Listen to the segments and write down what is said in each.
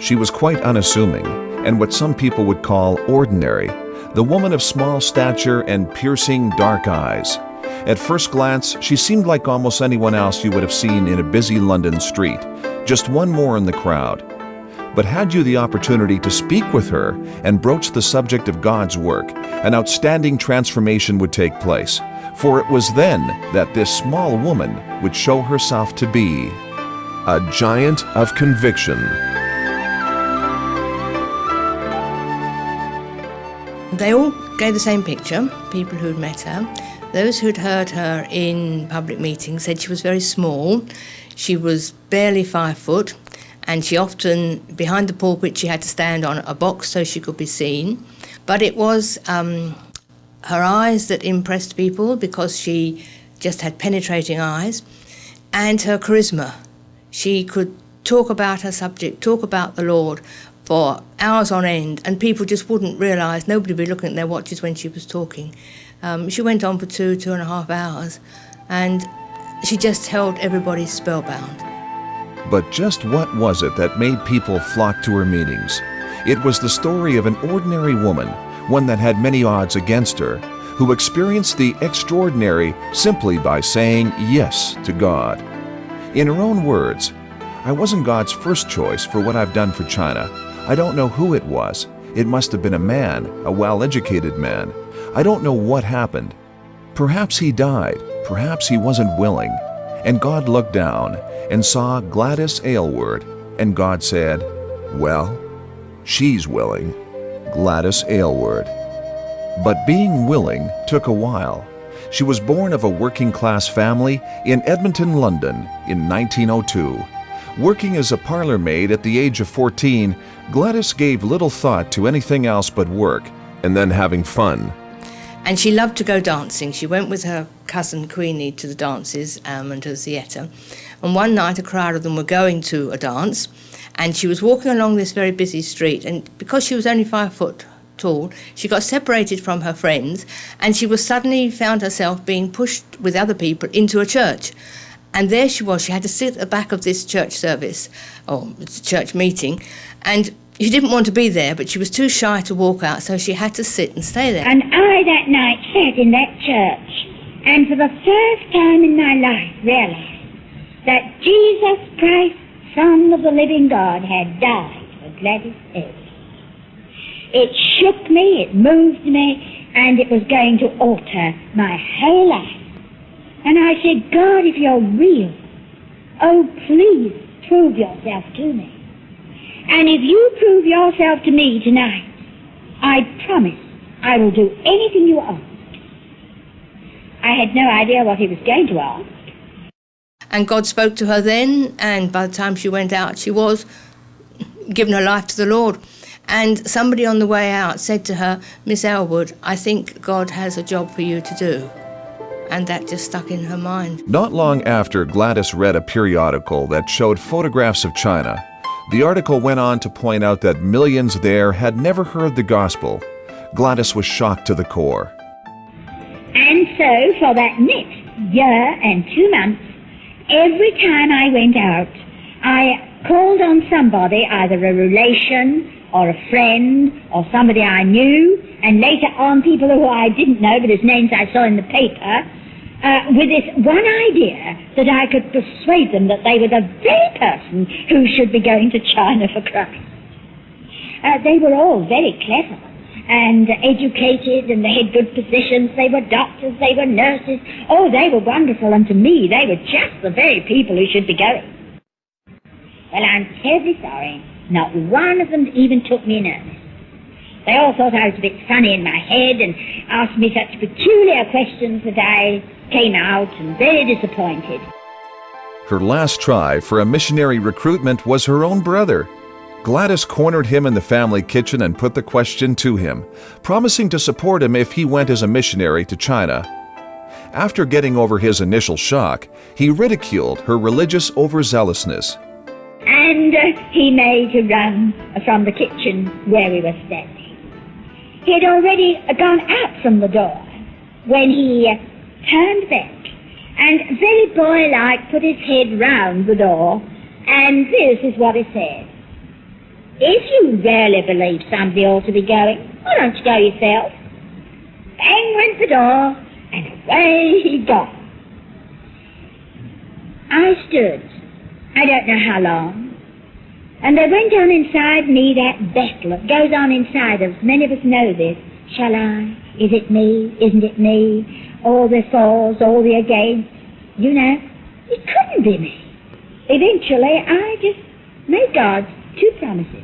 She was quite unassuming, and what some people would call ordinary, the woman of small stature and piercing dark eyes. At first glance, she seemed like almost anyone else you would have seen in a busy London street, just one more in the crowd. But had you the opportunity to speak with her and broach the subject of God's work, an outstanding transformation would take place, for it was then that this small woman would show herself to be a giant of conviction. They all gave the same picture, people who'd met her. Those who'd heard her in public meetings said she was very small. She was barely 5 foot, and she often, behind the pulpit, she had to stand on a box so she could be seen. But it was her eyes that impressed people, because she just had penetrating eyes, and her charisma. She could talk about her subject, talk about the Lord for hours on end, and people just wouldn't realise, nobody would be looking at their watches when she was talking. She went on for 2.5 hours, and she just held everybody spellbound. But just what was it that made people flock to her meetings? It was the story of an ordinary woman, one that had many odds against her, who experienced the extraordinary simply by saying yes to God. In her own words, "I wasn't God's first choice for what I've done for China. I don't know who it was. It must have been a man, a well-educated man. I don't know what happened. Perhaps he died, perhaps he wasn't willing." And God looked down and saw Gladys Aylward, and God said, "Well, she's willing, Gladys Aylward." But being willing took a while. She was born of a working-class family in Edmonton, London, in 1902. Working as a parlor maid at the age of 14, Gladys gave little thought to anything else but work, and then having fun. And she loved to go dancing. She went with her cousin Queenie to the dances and to the theatre. And one night a crowd of them were going to a dance, and she was walking along this very busy street, and because she was only 5 foot tall, she got separated from her friends, and she was suddenly found herself being pushed with other people into a church. And there she was. She had to sit at the back of this church service, or church meeting, and she didn't want to be there, but she was too shy to walk out, so she had to sit and stay there. And I that night sat in that church, and for the first time in my life realised that Jesus Christ, Son of the living God, had died for Gladys Aylward. It shook me, it moved me, and it was going to alter my whole life. And I said, "God, if you're real, oh, please prove yourself to me. And if you prove yourself to me tonight, I promise I will do anything you ask." I had no idea what he was going to ask. And God spoke to her then, and by the time she went out, she was giving her life to the Lord. And somebody on the way out said to her, "Miss Aylward, I think God has a job for you to do." And that just stuck in her mind. Not long after Gladys read a periodical that showed photographs of China, the article went on to point out that millions there had never heard the gospel. Gladys was shocked to the core. And so for that next year and 2 months, every time I went out, I called on somebody, either a relation or a friend or somebody I knew, and later on people who I didn't know but whose names I saw in the paper, with this one idea that I could persuade them that they were the very person who should be going to China for Christ. They were all very clever and educated, and they had good positions. They were doctors, they were nurses. Oh, they were wonderful, and to me they were just the very people who should be going. Well, I'm terribly sorry. Not one of them even took me in earnest. They all thought I was a bit funny in my head and asked me such peculiar questions that I came out and very disappointed. Her last try for a missionary recruitment was her own brother. Gladys cornered him in the family kitchen and put the question to him, promising to support him if he went as a missionary to China. After getting over his initial shock, he ridiculed her religious overzealousness. And he made a run from the kitchen where we were standing. He had already gone out from the door when he turned back and very boy-like put his head round the door, and this is what he said. If you really believe somebody ought to be going, why don't you go yourself? Bang went the door, and away he got. I stood, I don't know how long, and there went on inside me that battle that goes on inside us. Many of us know this. Shall I? Is it me? Isn't it me? All the fors, all the against. You know, it couldn't be me. Eventually, I just made God two promises.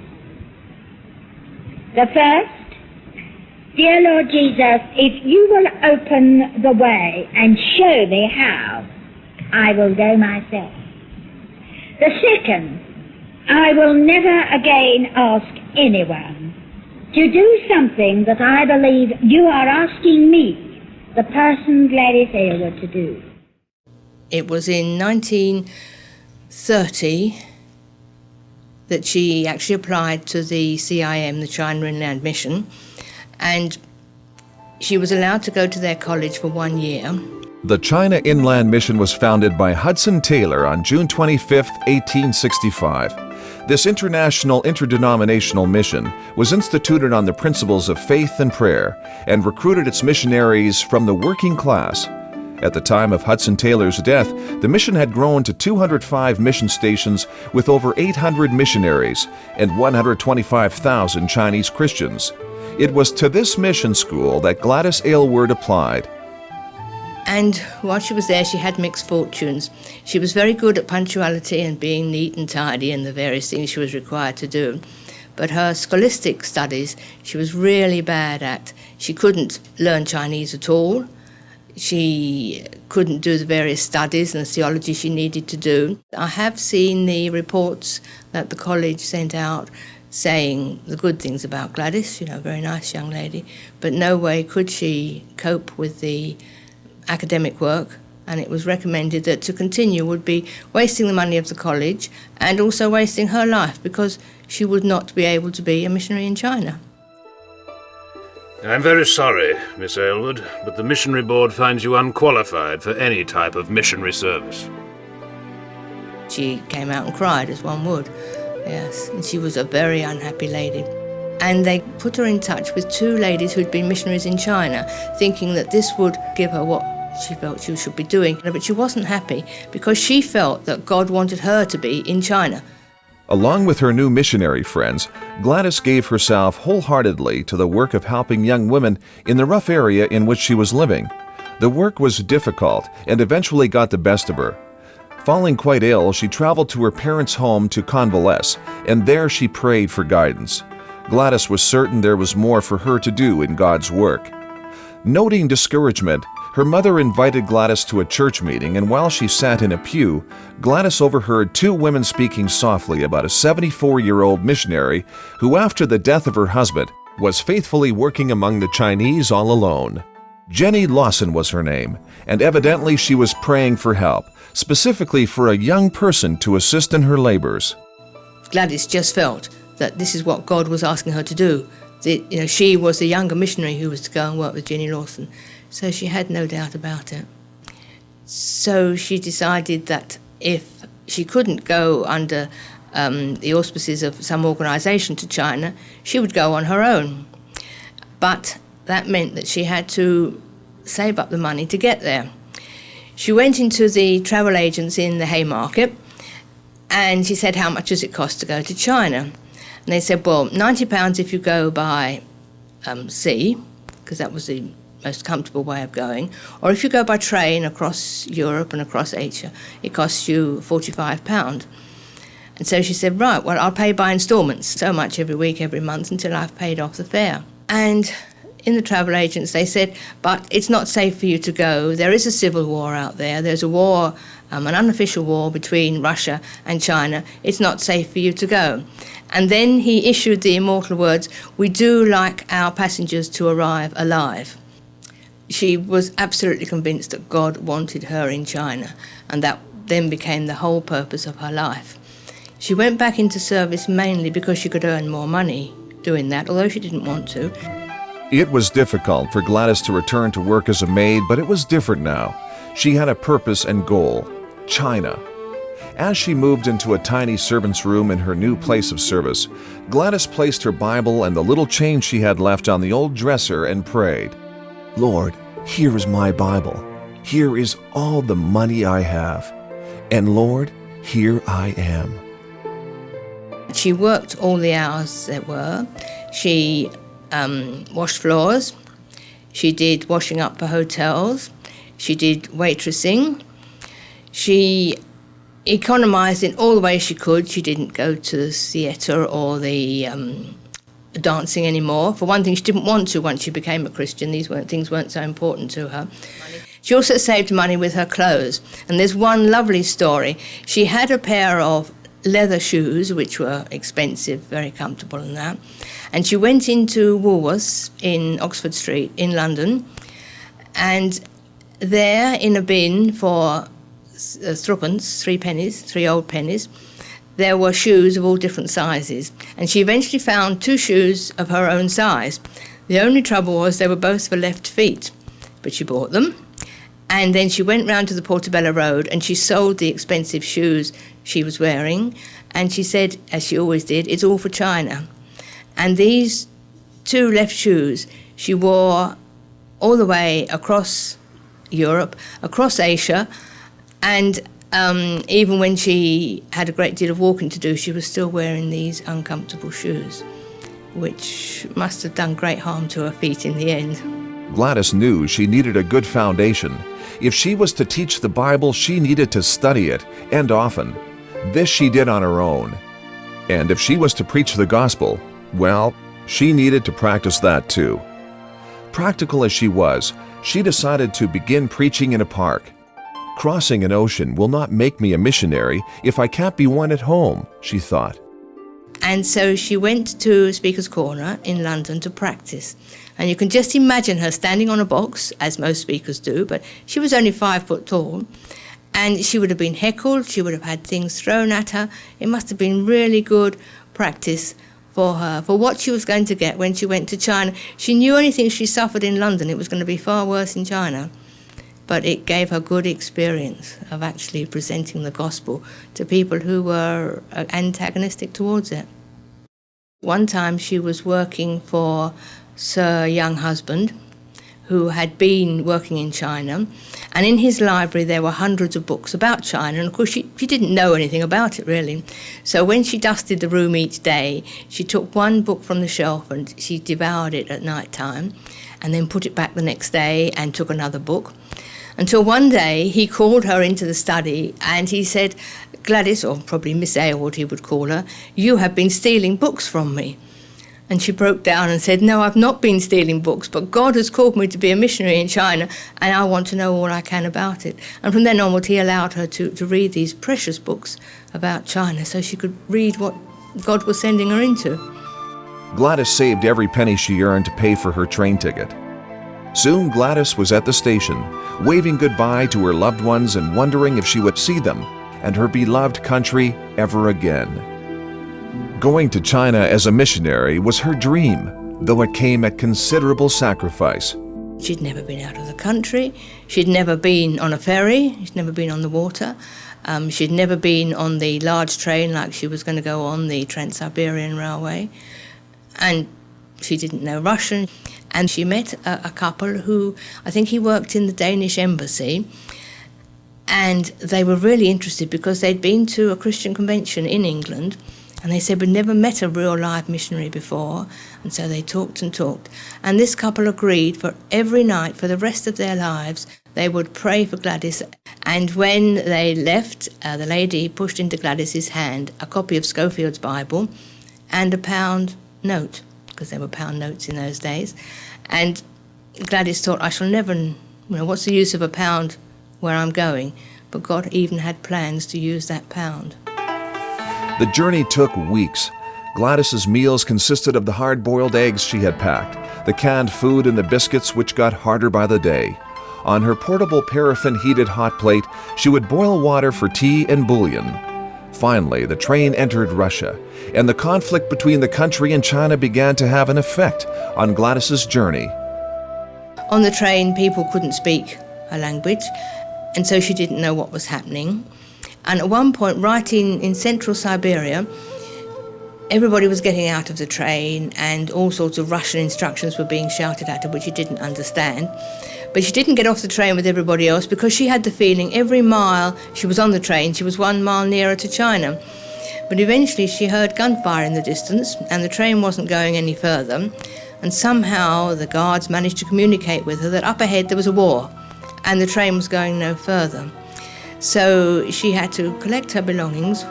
The first, dear Lord Jesus, if you will open the way and show me how, I will go myself. The second, I will never again ask anyone to do something that I believe you are asking me, the person Gladys Aylward, to do. It was in 1930 that she actually applied to the CIM, the China Inland Mission, and she was allowed to go to their college for 1 year. The China Inland Mission was founded by Hudson Taylor on June 25, 1865. This international interdenominational mission was instituted on the principles of faith and prayer and recruited its missionaries from the working class. At the time of Hudson Taylor's death, the mission had grown to 205 mission stations with over 800 missionaries and 125,000 Chinese Christians. It was to this mission school that Gladys Aylward applied. And while she was there, she had mixed fortunes. She was very good at punctuality and being neat and tidy and the various things she was required to do. But her scholastic studies, she was really bad at. She couldn't learn Chinese at all. She couldn't do the various studies and the theology she needed to do. I have seen the reports that the college sent out saying the good things about Gladys, you know, very nice young lady, but no way could she cope with the academic work, and it was recommended that to continue would be wasting the money of the college and also wasting her life because she would not be able to be a missionary in China. I'm very sorry, Miss Aylward, but the missionary board finds you unqualified for any type of missionary service. She came out and cried, as one would, yes, and she was a very unhappy lady. And they put her in touch with two ladies who'd been missionaries in China, thinking that this would give her what she felt she should be doing. But she wasn't happy because she felt that God wanted her to be in China. Along with her new missionary friends, Gladys gave herself wholeheartedly to the work of helping young women in the rough area in which she was living. The work was difficult and eventually got the best of her. Falling quite ill, she traveled to her parents' home to convalesce, and there she prayed for guidance. Gladys was certain there was more for her to do in God's work. Noting discouragement, her mother invited Gladys to a church meeting, and while she sat in a pew, Gladys overheard two women speaking softly about a 74-year-old missionary who, after the death of her husband, was faithfully working among the Chinese all alone. Jenny Lawson was her name, and evidently she was praying for help, specifically for a young person to assist in her labors. Gladys just felt that this is what God was asking her to do. She was the younger missionary who was to go and work with Jenny Lawson. So she had no doubt about it. So she decided that if she couldn't go under the auspices of some organisation to China, she would go on her own. But that meant that she had to save up the money to get there. She went into the travel agents in the Haymarket and she said, how much does it cost to go to China? And they said, well, £90 if you go by sea, because that was the most comfortable way of going, or if you go by train across Europe and across Asia, it costs you £45. And so she said, right, well, I'll pay by instalments, so much every week, every month, until I've paid off the fare. And in the travel agents, they said, but it's not safe for you to go. There is a civil war out there. There's a war, an unofficial war between Russia and China. It's not safe for you to go. And then he issued the immortal words, we do like our passengers to arrive alive. She was absolutely convinced that God wanted her in China, and that then became the whole purpose of her life. She went back into service mainly because she could earn more money doing that, although she didn't want to. It was difficult for Gladys to return to work as a maid, but it was different now. She had a purpose and goal, China. As she moved into a tiny servant's room in her new place of service, Gladys placed her Bible and the little change she had left on the old dresser and prayed, "Lord, here is my Bible. Here is all the money I have. And Lord, here I am." She worked all the hours there were. She washed floors. She did washing up for hotels. She did waitressing. She economised in all the ways she could. She didn't go to the theatre or the dancing anymore. For one thing, she didn't want to once she became a Christian. Things weren't so important to her. She also saved money with her clothes. And there's one lovely story. She had a pair of leather shoes, which were expensive, very comfortable and that. And she went into Woolworths in Oxford Street in London, and there in a bin for threepence, 3 pennies, 3 old pennies, there were shoes of all different sizes. And she eventually found 2 shoes of her own size. The only trouble was they were both for left feet, but she bought them. And then she went round to the Portobello Road and she sold the expensive shoes she was wearing. And she said, as she always did, "It's all for China." And these 2 left shoes she wore all the way across Europe, across Asia. And even when she had a great deal of walking to do, she was still wearing these uncomfortable shoes, which must have done great harm to her feet in the end. Gladys knew she needed a good foundation. If she was to teach the Bible, she needed to study it, and often. This she did on her own. And if she was to preach the gospel, well, she needed to practice that too. Practical as she was, she decided to begin preaching in a park. Crossing an ocean will not make me a missionary if I can't be one at home, she thought. And so she went to Speaker's Corner in London to practice. And you can just imagine her standing on a box, as most speakers do, but she was only 5 foot tall. And she would have been heckled, she would have had things thrown at her. It must have been really good practice for her, for what she was going to get when she went to China. She knew anything she suffered in London, it was going to be far worse in China. But it gave her good experience of actually presenting the gospel to people who were antagonistic towards it. One time she was working for Sir Younghusband, who had been working in China, and in his library there were hundreds of books about China, and of course she didn't know anything about it really. So when she dusted the room each day, she took one book from the shelf and she devoured it at night time, and then put it back the next day and took another book. Until one day he called her into the study and he said, "Gladys," or probably Miss Aylward he would call her, "you have been stealing books from me." And she broke down and said, "No, I've not been stealing books, but God has called me to be a missionary in China and I want to know all I can about it." And from then onward he allowed her to read these precious books about China so she could read what God was sending her into. Gladys saved every penny she earned to pay for her train ticket. Soon Gladys was at the station, waving goodbye to her loved ones and wondering if she would see them and her beloved country ever again. Going to China as a missionary was her dream, though it came at considerable sacrifice. She'd never been out of the country, she'd never been on a ferry, she'd never been on the water, she'd never been on the large train like she was going to go on the Trans-Siberian Railway, and she didn't know Russian. And she met a couple who, I think he worked in the Danish embassy, and they were really interested because they'd been to a Christian convention in England, and they said, "We'd never met a real live missionary before." And so they talked and talked. And this couple agreed for every night for the rest of their lives they would pray for Gladys. And when they left, the lady pushed into Gladys's hand a copy of Schofield's Bible and a £1 note, because there were pound notes in those days. And Gladys thought, "I shall never, what's the use of £1 where I'm going?" But God even had plans to use that £1. The journey took weeks. Gladys's meals consisted of the hard-boiled eggs she had packed, the canned food and the biscuits which got harder by the day. On her portable paraffin-heated hot plate, she would boil water for tea and bouillon. Finally, the train entered Russia, and the conflict between the country and China began to have an effect on Gladys's journey. On the train, people couldn't speak her language, and so she didn't know what was happening. And at one point, right in central Siberia, everybody was getting out of the train and all sorts of Russian instructions were being shouted at her, which she didn't understand. But she didn't get off the train with everybody else because she had the feeling every mile she was on the train, she was 1 mile nearer to China. But eventually she heard gunfire in the distance and the train wasn't going any further. And somehow the guards managed to communicate with her that up ahead there was a war and the train was going no further. So she had to collect her belongings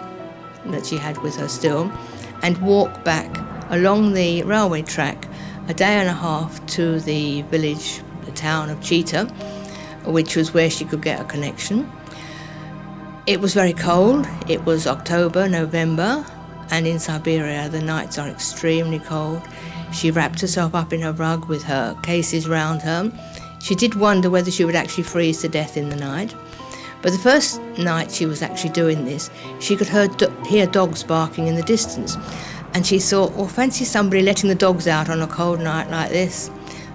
that she had with her still and walk back along the railway track a day and a half to the village, the town of Chita, which was where she could get a connection. It was very cold. It was October, November, and in Siberia the nights are extremely cold. She wrapped herself up in her rug with her cases round her. She did wonder whether she would actually freeze to death in the night. But the first night she was actually doing this, she could hear dogs barking in the distance. And she thought, well, fancy somebody letting the dogs out on a cold night like this.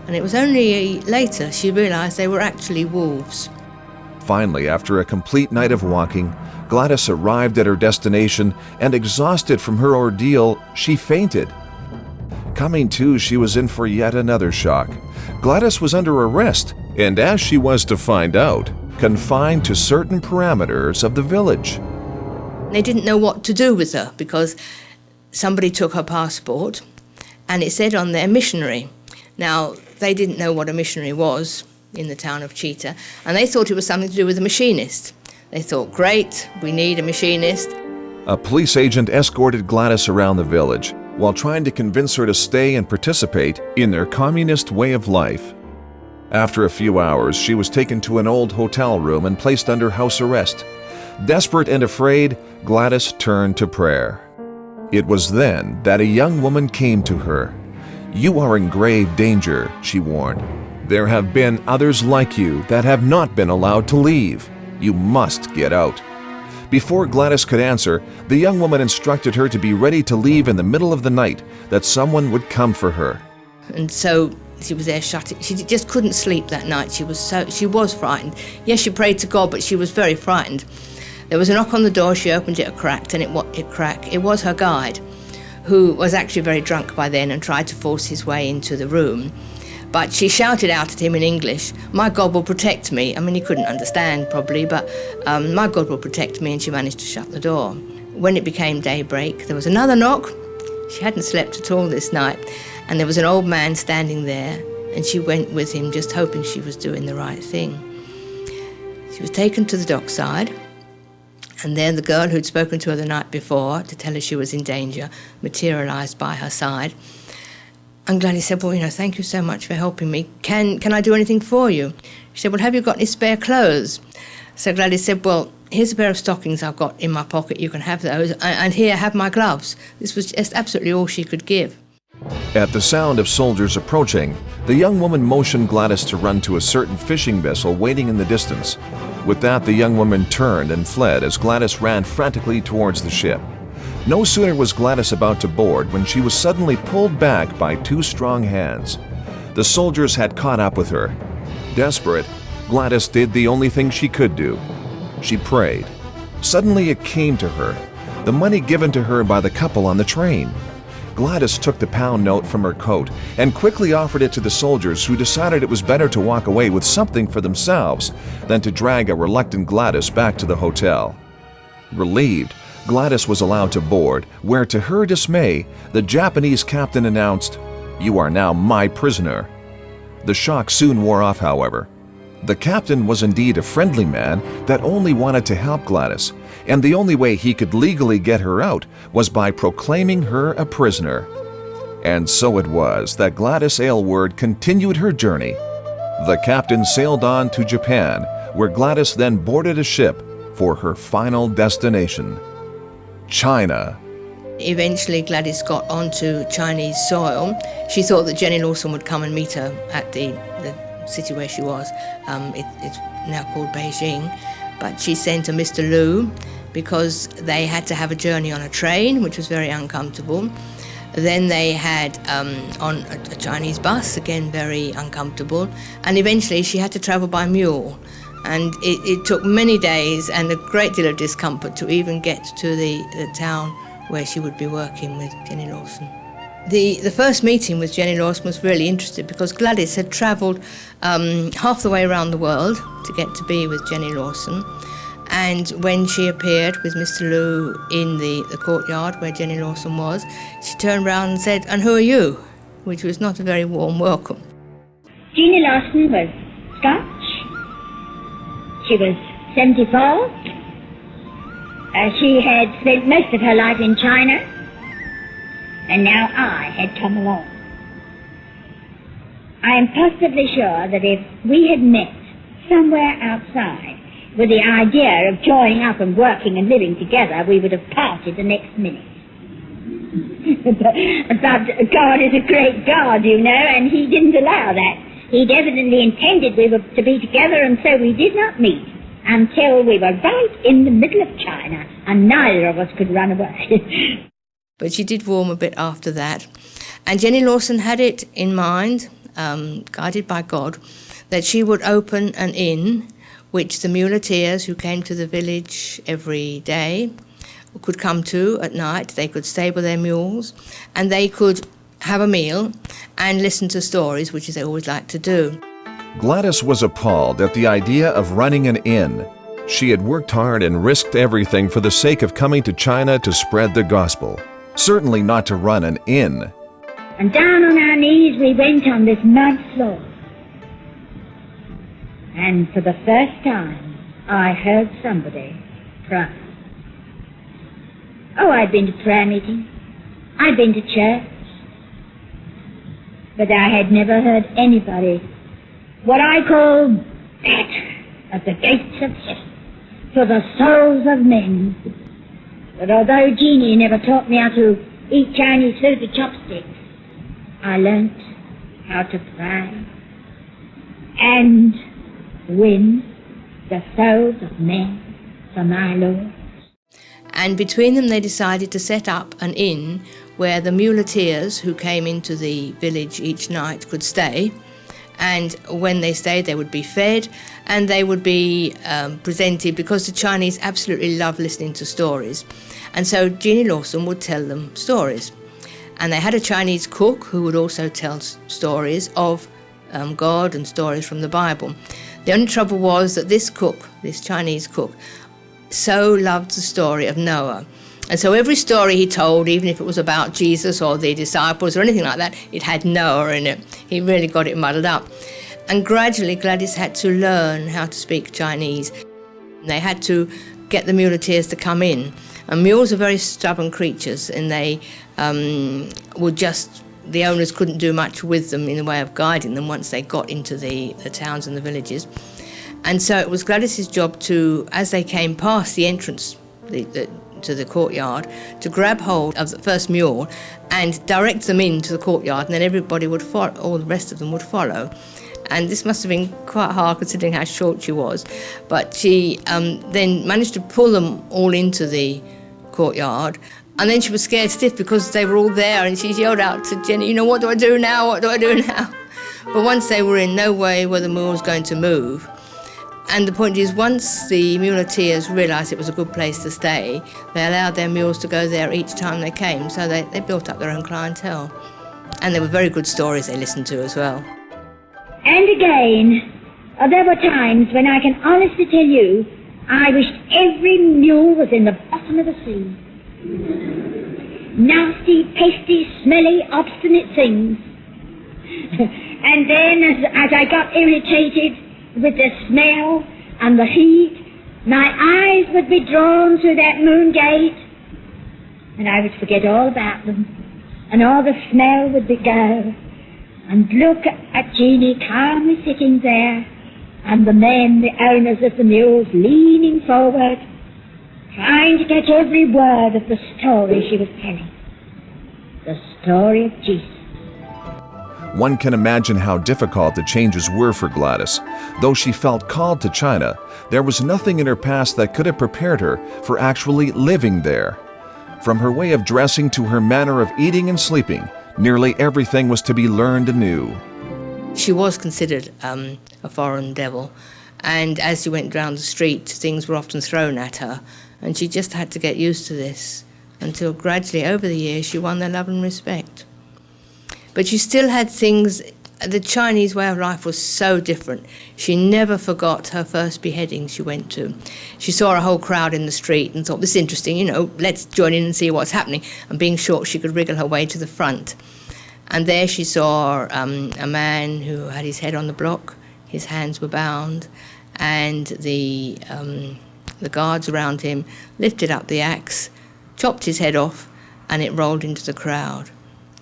And it was only later she realised they were actually wolves. Finally, after a complete night of walking, Gladys arrived at her destination and, exhausted from her ordeal, she fainted. Coming to, she was in for yet another shock. Gladys was under arrest, and as she was to find out, confined to certain parameters of the village. They didn't know what to do with her because somebody took her passport and it said on there missionary. Now, they didn't know what a missionary was in the town of Chita, and they thought it was something to do with a machinist. They thought, great, we need a machinist. A police agent escorted Gladys around the village while trying to convince her to stay and participate in their communist way of life. After a few hours, she was taken to an old hotel room and placed under house arrest. Desperate and afraid, Gladys turned to prayer. It was then that a young woman came to her. "You are in grave danger," she warned. "There have been others like you that have not been allowed to leave. You must get out." Before Gladys could answer, the young woman instructed her to be ready to leave in the middle of the night, that someone would come for her. And so she was there shut. She just couldn't sleep that night. She was frightened. Yes, she prayed to God, but she was very frightened. There was a knock on the door. She opened it a crack, and it cracked. It was her guide, who was actually very drunk by then and tried to force his way into the room. But she shouted out at him in English, "My God will protect me." I mean, he couldn't understand probably, but "My God will protect me," and she managed to shut the door. When it became daybreak, there was another knock. She hadn't slept at all this night, and there was an old man standing there, and she went with him just hoping she was doing the right thing. She was taken to the dockside, and then the girl who'd spoken to her the night before to tell her she was in danger materialised by her side. And Gladys said, "Well, thank you so much for helping me. Can I do anything for you?" She said, "Well, have you got any spare clothes?" So Gladys said, "Well, here's a pair of stockings I've got in my pocket. You can have those. And here, have my gloves." This was just absolutely all she could give. At the sound of soldiers approaching, the young woman motioned Gladys to run to a certain fishing vessel waiting in the distance. With that, the young woman turned and fled as Gladys ran frantically towards the ship. No sooner was Gladys about to board when she was suddenly pulled back by two strong hands. The soldiers had caught up with her. Desperate, Gladys did the only thing she could do. She prayed. Suddenly it came to her, the money given to her by the couple on the train. Gladys took the pound note from her coat and quickly offered it to the soldiers, who decided it was better to walk away with something for themselves than to drag a reluctant Gladys back to the hotel. Relieved, Gladys was allowed to board, where to her dismay, the Japanese captain announced, "You are now my prisoner." The shock soon wore off, however. The captain was indeed a friendly man that only wanted to help Gladys, and the only way he could legally get her out was by proclaiming her a prisoner. And so it was that Gladys Aylward continued her journey. The captain sailed on to Japan, where Gladys then boarded a ship for her final destination, China. Eventually Gladys got onto Chinese soil. She thought that Jenny Lawson would come and meet her at the city where she was. It's now called Beijing. But she sent a Mr. Liu because they had to have a journey on a train, which was very uncomfortable. Then they had on a Chinese bus, again very uncomfortable. And eventually she had to travel by mule. And it took many days and a great deal of discomfort to even get to the town where she would be working with Jenny Lawson. The first meeting with Jenny Lawson was really interesting because Gladys had travelled half the way around the world to get to be with Jenny Lawson. And when she appeared with Mr. Lou in the courtyard where Jenny Lawson was, she turned round and said, "And who are you?" which was not a very warm welcome. Jenny Lawson was Scotch. She was 74. She had spent most of her life in China, and now I had come along. I am positively sure that if we had met somewhere outside with the idea of joining up and working and living together, we would have parted the next minute. But God is a great God, you know, and He didn't allow that. He'd evidently intended we were to be together, and so we did not meet until we were right in the middle of China, and neither of us could run away. But she did warm a bit after that. And Jenny Lawson had it in mind, guided by God, that she would open an inn which the muleteers who came to the village every day could come to at night. They could stable their mules and they could have a meal and listen to stories, which they always liked to do. Gladys was appalled at the idea of running an inn. She had worked hard and risked everything for the sake of coming to China to spread the gospel. Certainly not to run an inn. And down on our knees we went on this mud floor. And for the first time, I heard somebody cry. Oh, I'd been to prayer meeting. I'd been to church. But I had never heard anybody, what I call batter at the gates of heaven for the souls of men. But although Jeannie never taught me how to eat Chinese food with chopsticks, I learnt how to pray and win the souls of men for my Lord. And between them they decided to set up an inn where the muleteers who came into the village each night could stay. And when they stayed, they would be fed and they would be presented, because the Chinese absolutely love listening to stories. And so Jenny Lawson would tell them stories. And they had a Chinese cook who would also tell stories of God and stories from the Bible. The only trouble was that this cook, this Chinese cook, so loved the story of Noah. And so every story he told, even if it was about Jesus or the disciples or anything like that, it had Noah in it. He really got it muddled up. And gradually Gladys had to learn how to speak Chinese. They had to get the muleteers to come in. And mules are very stubborn creatures, and they the owners couldn't do much with them in the way of guiding them once they got into the towns and the villages. And so it was Gladys's job to, as they came past the entrance to the courtyard, to grab hold of the first mule and direct them into the courtyard, and then everybody would follow, all the rest of them would follow. And this must have been quite hard considering how short she was. But she then managed to pull them all into the courtyard. And then she was scared stiff because they were all there, and she yelled out to Jenny, what do I do now? What do I do now? But once they were in, no way were the mules going to move. And the point is, once the muleteers realised it was a good place to stay, they allowed their mules to go there each time they came, so they built up their own clientele. And there were very good stories they listened to as well. And again, there were times when I can honestly tell you, I wished every mule was in the bottom of the sea. Nasty, pasty, smelly, obstinate things. And then as I got irritated with the smell and the heat, my eyes would be drawn through that moon gate, and I would forget all about them, and all the smell would be go, and look at Jeannie calmly sitting there, and the men, the owners of the mules, leaning forward, trying to catch every word of the story she was telling. The story of Jesus. One can imagine how difficult the changes were for Gladys. Though she felt called to China, there was nothing in her past that could have prepared her for actually living there. From her way of dressing to her manner of eating and sleeping, nearly everything was to be learned anew. She was considered a foreign devil, And as she went down the street, things were often thrown at her, and she just had to get used to this until gradually, over the years, she won their love and respect. But she still had things. The Chinese way of life was so different. She never forgot her first beheading she went to. She saw a whole crowd in the street and thought, this is interesting, let's join in and see what's happening. And being short, she could wriggle her way to the front. And there she saw a man who had his head on the block, his hands were bound, and the guards around him lifted up the axe, chopped his head off, and it rolled into the crowd.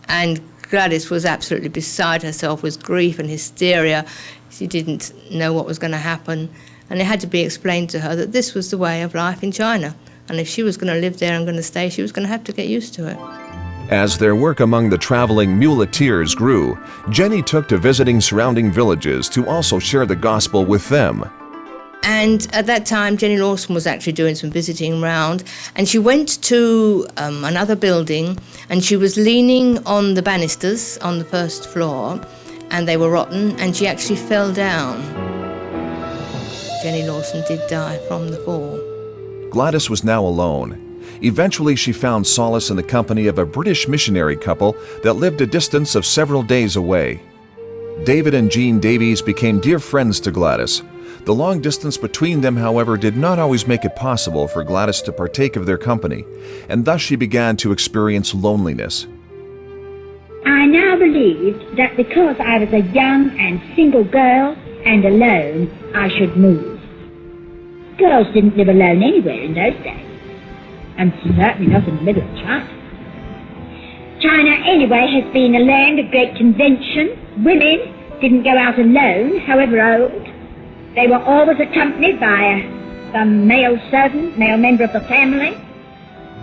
And Gladys was absolutely beside herself with grief and hysteria. She didn't know what was going to happen, and it had to be explained to her that this was the way of life in China, and if she was going to live there and going to stay, she was going to have to get used to it. As their work among the traveling muleteers grew, Jenny took to visiting surrounding villages to also share the gospel with them. And at that time, Jenny Lawson was actually doing some visiting round, and she went to another building, and she was leaning on the banisters on the first floor, and they were rotten, and she actually fell down. Jenny Lawson did die from the fall. Gladys was now alone. Eventually, she found solace in the company of a British missionary couple that lived a distance of several days away. David and Jean Davies became dear friends to Gladys. The long distance between them, however, did not always make it possible for Gladys to partake of their company, and thus she began to experience loneliness. I now believed that because I was a young and single girl and alone, I should move. Girls didn't live alone anywhere in those days, and certainly not in the middle of China. China, anyway, has been a land of great convention. Women didn't go out alone, however old. They were always accompanied by some male servant, male member of the family,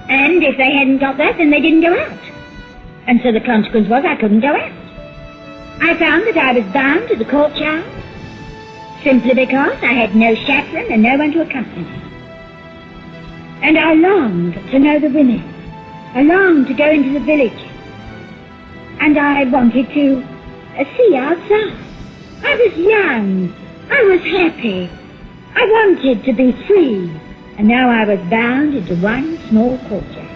and if they hadn't got that, then they didn't go out. And so the consequence was I couldn't go out. I found that I was bound to the courtyard, simply because I had no chaperone and no one to accompany me. And I longed to know the women. I longed to go into the villages. And I wanted to see outside. I was young. I was happy. I wanted to be free. And now I was bound into one small courtyard.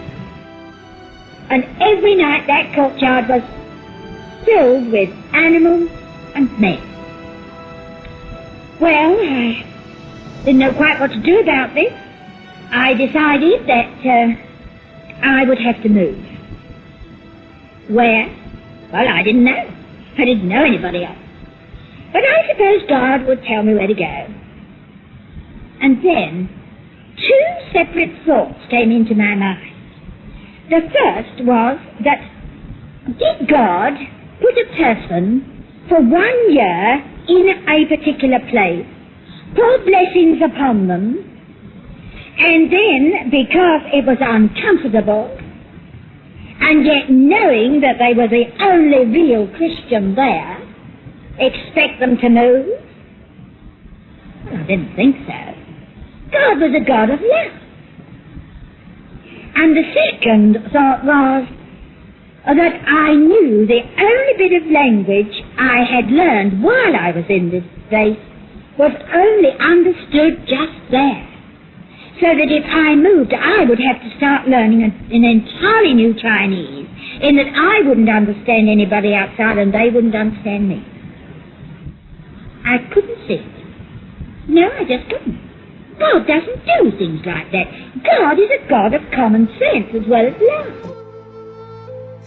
And every night that courtyard was filled with animals and men. Well, I didn't know quite what to do about this. I decided that I would have to move. Where? Well, I didn't know. I didn't know anybody else. But I suppose God would tell me where to go. And then, two separate thoughts came into my mind. The first was that, did God put a person for 1 year in a particular place, pour blessings upon them, and then, because it was uncomfortable, and yet knowing that they were the only real Christian there, expect them to move? Well, I didn't think so. God was a God of love. And the second thought was that I knew the only bit of language I had learned while I was in this place was only understood just there. So that if I moved, I would have to start learning an entirely new Chinese, in that I wouldn't understand anybody outside and they wouldn't understand me. I couldn't see it. No, I just couldn't. God doesn't do things like that. God is a God of common sense as well as love.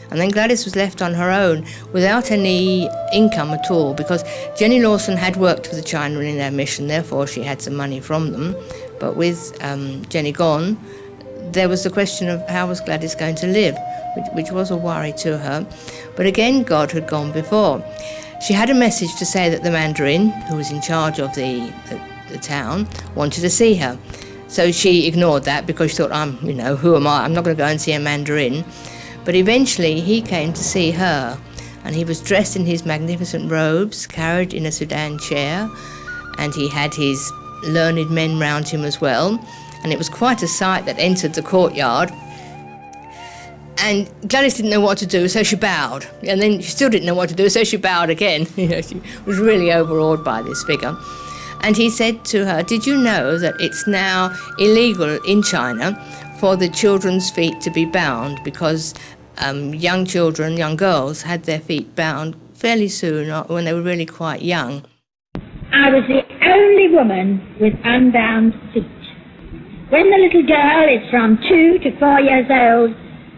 And then Gladys was left on her own without any income at all, because Jenny Lawson had worked for the Chinamen in their mission, therefore she had some money from them. But with Jenny gone, there was the question of how was Gladys going to live, which was a worry to her. But again, God had gone before. She had a message to say that the Mandarin, who was in charge of the town, wanted to see her. So she ignored that because she thought, who am I? I'm not going to go and see a Mandarin. But eventually he came to see her, and he was dressed in his magnificent robes, carried in a sedan chair, and he had his learned men round him as well. And it was quite a sight that entered the courtyard. And Gladys didn't know what to do, so she bowed. And then she still didn't know what to do, so she bowed again. She was really overawed by this figure. And he said to her, "Did you know that it's now illegal in China for the children's feet to be bound because young children, young girls, had their feet bound fairly soon when they were really quite young?" I was the only woman with unbound feet. When the little girl is from 2 to 4 years old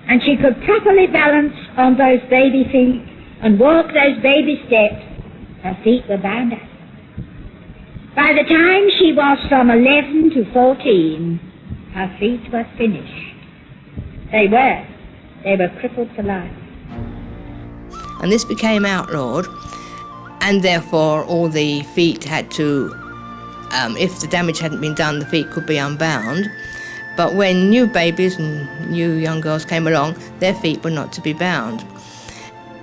and she could properly balance on those baby feet and walk those baby steps, her feet were bound up. By the time she was from 11 to 14, her feet were finished. They were crippled for life. And this became outlawed, and therefore all the feet had to, if the damage hadn't been done, the feet could be unbound. But when new babies and new young girls came along, their feet were not to be bound.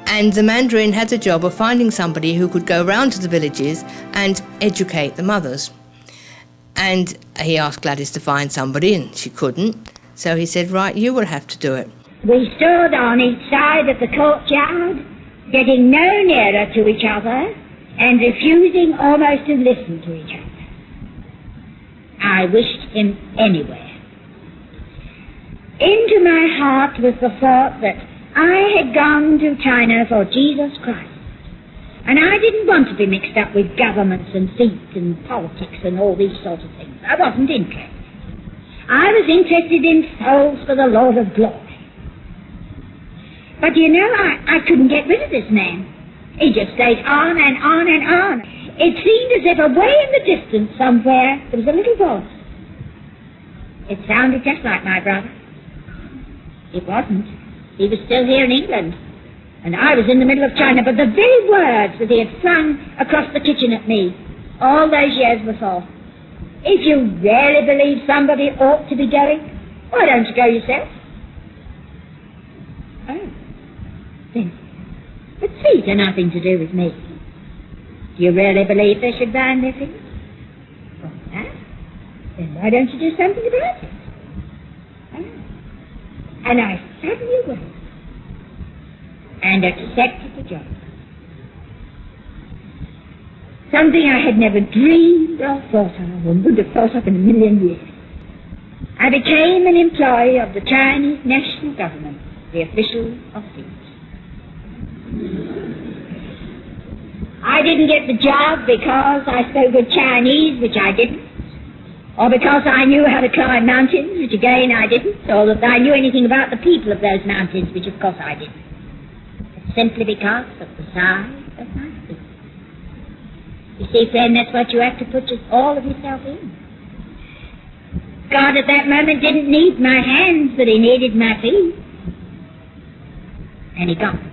And the Mandarin had the job of finding somebody who could go round to the villages and educate the mothers. And he asked Gladys to find somebody, and she couldn't. So he said, "Right, you will have to do it." We stood on each side of the courtyard, getting no nearer to each other and refusing almost to listen to each other. I wished him anywhere. Into my heart was the thought that I had gone to China for Jesus Christ, and I didn't want to be mixed up with governments and feet and politics and all these sort of things. I wasn't interested. I was interested in souls for the Lord of glory. But you know, I couldn't get rid of this man. He just stayed on and on and on. It seemed as if away in the distance somewhere there was a little voice. It sounded just like my brother. It wasn't. He was still here in England, and I was in the middle of China, but the very words that he had flung across the kitchen at me all those years before. "If you really believe somebody ought to be going, why don't you go yourself?" Oh. Then, but feet are nothing to do with me. Do you really believe they should bind their feet? Well, no. Then why don't you do something about it? Oh. And I suddenly went and accepted the job. Something I had never dreamed or thought of, and would have thought of in a million years. I became an employee of the Chinese national government, the official of feet. I didn't get the job because I spoke good Chinese, which I didn't, or because I knew how to climb mountains, which again I didn't, or that I knew anything about the people of those mountains, which of course I didn't. But simply because of the size of my feet. You see, friend, that's what you have to put all of yourself in. God at that moment didn't need my hands, but he needed my feet. And he got them.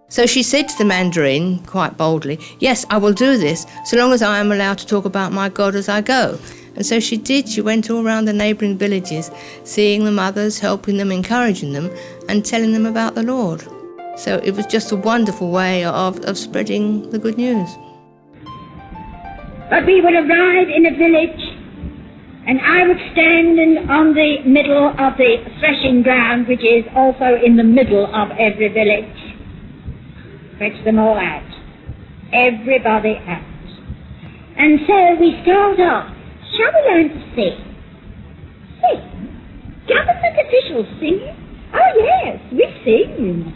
So she said to the Mandarin, quite boldly, "Yes, I will do this, so long as I am allowed to talk about my God as I go." And so she did. She went all around the neighbouring villages, seeing the mothers, helping them, encouraging them, and telling them about the Lord. So it was just a wonderful way of spreading the good news. But we would arrive in a village, and I would stand on the middle of the threshing ground, which is also in the middle of every village. Fetch them all out. Everybody out. And so we start off. Shall we learn to sing? Sing? Government officials singing? Oh yes, we sing, you know.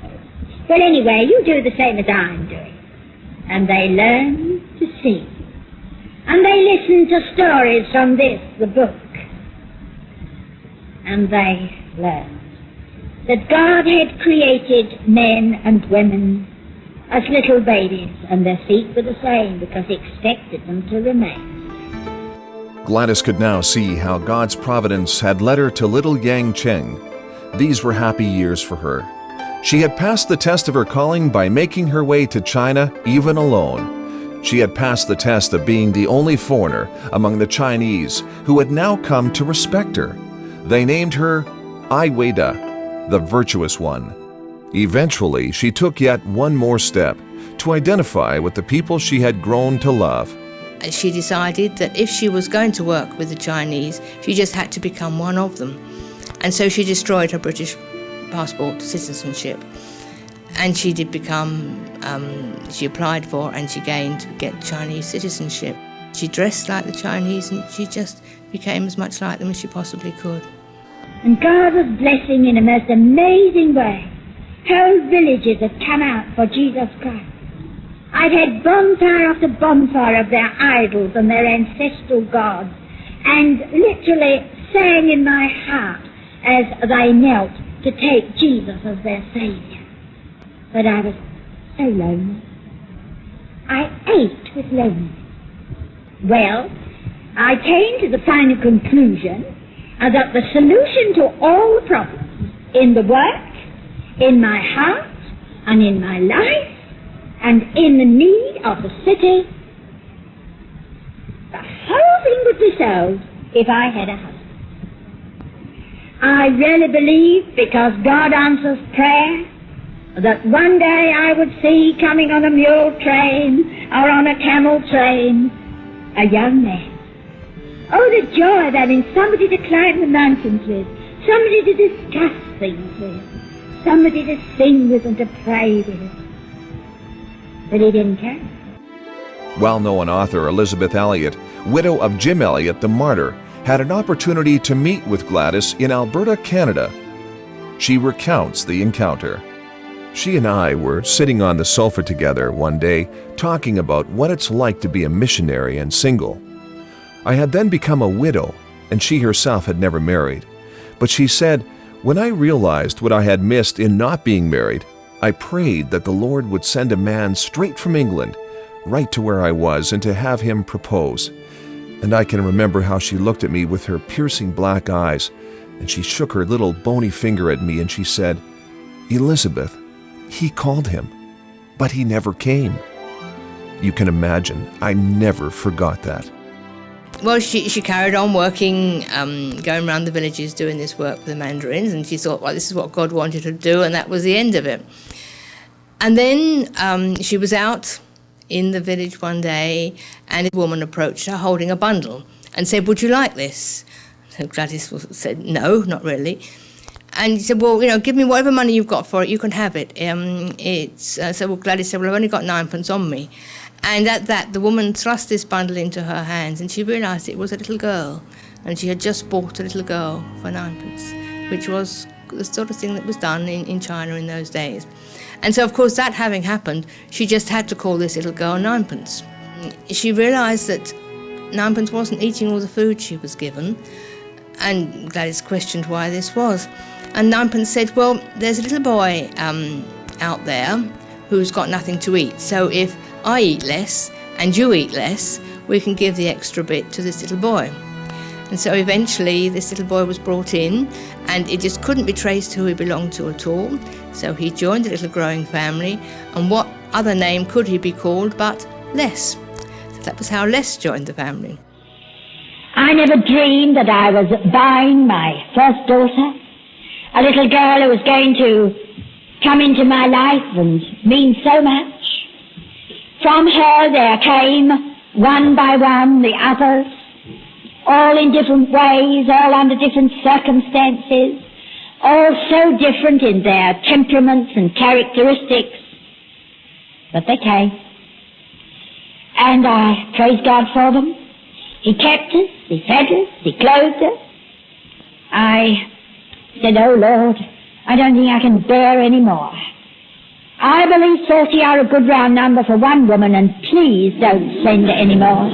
Well anyway, you do the same as I'm doing. And they learn to sing. And they listen to stories from this, the book. And they learn that God had created men and women as little babies, and their feet were the same because he expected them to remain. Gladys could now see how God's providence had led her to little Yang Cheng. These were happy years for her. She had passed the test of her calling by making her way to China, even alone. She had passed the test of being the only foreigner among the Chinese who had now come to respect her. They named her Aylward, the virtuous one. Eventually, she took yet one more step to identify with the people she had grown to love. She decided that if she was going to work with the Chinese, she just had to become one of them. And so she destroyed her British passport citizenship. And she did become, she applied for and she get Chinese citizenship. She dressed like the Chinese and she just became as much like them as she possibly could. And God was blessing in a most amazing way. Whole villages had come out for Jesus Christ. I'd had bonfire after bonfire of their idols and their ancestral gods, and literally sang in my heart as they knelt to take Jesus as their Saviour. But I was so lonely. I ached with loneliness. Well, I came to the final conclusion that the solution to all the problems in the work, in my heart, and in my life, and in the need of the city, the whole thing would be solved if I had a husband. I really believe, because God answers prayer, that one day I would see coming on a mule train or on a camel train a young man. Oh, the joy of having somebody to climb the mountains with, somebody to discuss things with, somebody to sing with and to pray with. But he didn't come. Well-known author Elizabeth Elliot, widow of Jim Elliot the martyr, had an opportunity to meet with Gladys in Alberta, Canada. She recounts the encounter. She and I were sitting on the sofa together one day, talking about what it's like to be a missionary and single. I had then become a widow, and she herself had never married. But she said, when I realized what I had missed in not being married, I prayed that the Lord would send a man straight from England, right to where I was, and to have him propose. And I can remember how she looked at me with her piercing black eyes, and she shook her little bony finger at me and she said, Elizabeth, he called him, but he never came. You can imagine, I never forgot that. Well, she carried on working, going around the villages doing this work for the Mandarins, and she thought, well, this is what God wanted her to do, and that was the end of it. And then she was out in the village one day, and a woman approached her holding a bundle and said, would you like this? So Gladys said, no, not really. And he said, well, give me whatever money you've got for it, you can have it. So Gladys said, well, I've only got 9pence on me. And at that, the woman thrust this bundle into her hands, and she realised it was a little girl, and she had just bought a little girl for 9pence, which was the sort of thing that was done in China in those days. And so, of course, that having happened, she just had to call this little girl 9pence. She realised that 9pence wasn't eating all the food she was given, and Gladys questioned why this was. And 9pence said, well, there's a little boy out there who's got nothing to eat, so if I eat less and you eat less, we can give the extra bit to this little boy. And so eventually this little boy was brought in, and it just couldn't be traced who he belonged to at all. So he joined the little growing family, and what other name could he be called but Les? So that was how Les joined the family. I never dreamed that I was buying my first daughter, a little girl who was going to come into my life and mean so much. From her there came, one by one, the others, all in different ways, all under different circumstances, all so different in their temperaments and characteristics. But they came. And I praise God for them. He kept us, He fed us, He clothed us. I said, oh Lord, I don't think I can bear any more. I believe 40 are a good round number for one woman, and please don't send any more.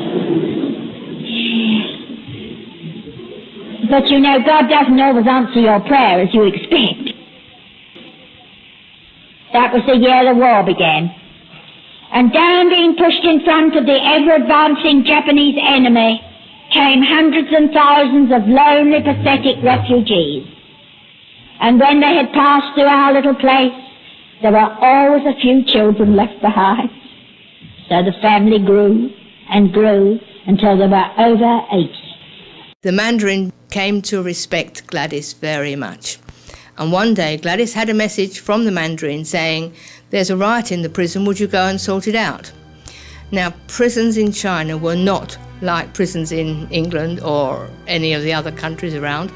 But God doesn't always answer your prayer as you expect. That was the year the war began. And down being pushed in front of the ever-advancing Japanese enemy came hundreds and thousands of lonely, pathetic refugees. And when they had passed through our little place, there were always a few children left behind. So the family grew and grew until there were over 80. The Mandarin came to respect Gladys very much. And one day Gladys had a message from the Mandarin saying, there's a riot in the prison, would you go and sort it out? Now, prisons in China were not like prisons in England or any of the other countries around.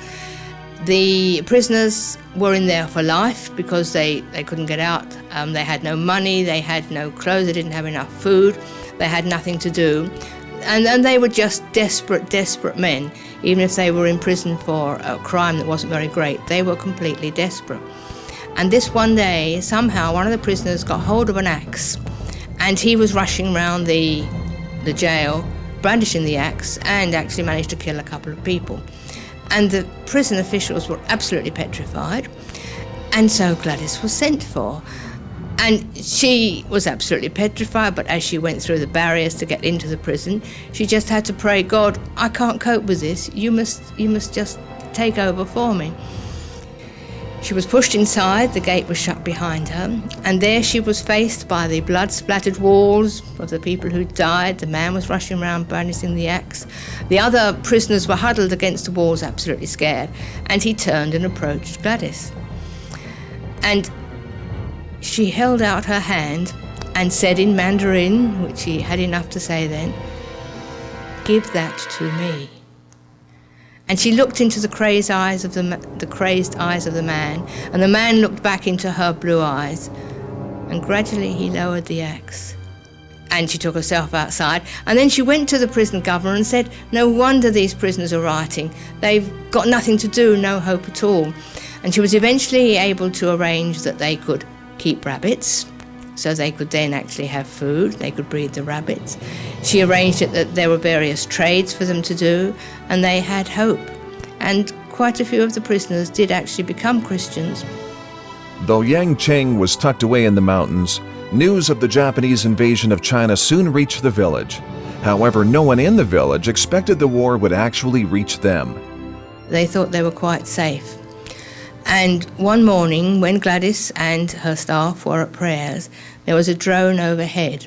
The prisoners were in there for life because they couldn't get out. They had no money, they had no clothes, they didn't have enough food, they had nothing to do. And they were just desperate men. Even if they were in prison for a crime that wasn't very great, they were completely desperate. And this one day, somehow, one of the prisoners got hold of an axe, and he was rushing around the jail, brandishing the axe, and actually managed to kill a couple of people. And the prison officials were absolutely petrified, and so Gladys was sent for. And she was absolutely petrified, but as she went through the barriers to get into the prison, she just had to pray, God, I can't cope with this. You must just take over for me. She was pushed inside, the gate was shut behind her, and there she was faced by the blood-splattered walls of the people who died. The man was rushing around brandishing the axe. The other prisoners were huddled against the walls, absolutely scared, and he turned and approached Gladys. And she held out her hand and said in Mandarin, which she had enough to say then, "Give that to me." And she looked into the crazed eyes of the man, and the man looked back into her blue eyes, and gradually he lowered the axe. And she took herself outside, and then she went to the prison governor and said, no wonder these prisoners are rioting. They've got nothing to do, no hope at all. And she was eventually able to arrange that they could keep rabbits, so they could then actually have food, they could breed the rabbits. She arranged it that there were various trades for them to do, and they had hope. And quite a few of the prisoners did actually become Christians. Though Yang Cheng was tucked away in the mountains, news of the Japanese invasion of China soon reached the village. However, no one in the village expected the war would actually reach them. They thought they were quite safe. And one morning, when Gladys and her staff were at prayers, there was a drone overhead.